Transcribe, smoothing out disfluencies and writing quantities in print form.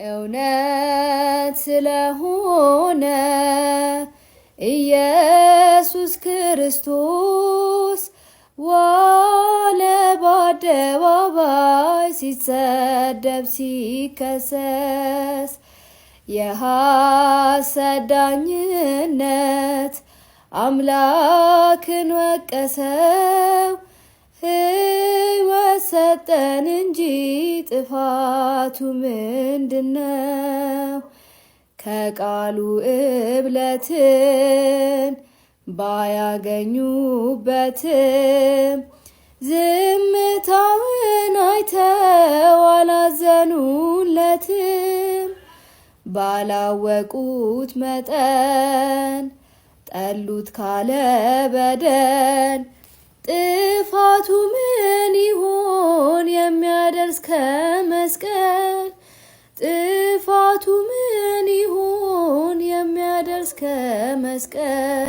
እውነት ስለሆነ ኢየሱስ ክርስቶስ ዋለ በአደባባይ ሲሰደብ ሲከሰስ የሐሰት ዳኝነት አምላክን ወቀሰው። ሕይወት ሰጠን እንጂ ጥፋቱ ምንድነው? ከቃሉ እብለትን ባያገኙበትም ዝምታውን አይተው አላዘኑለትም። ባላወቁት መጠን ጠሉት ካለ በደል ጥፋቱ ምን ይሆን የሚያደርስ ከመስቀል? ጥፋቱ ምን ይሆን የሚያደርስ ከመስቀል?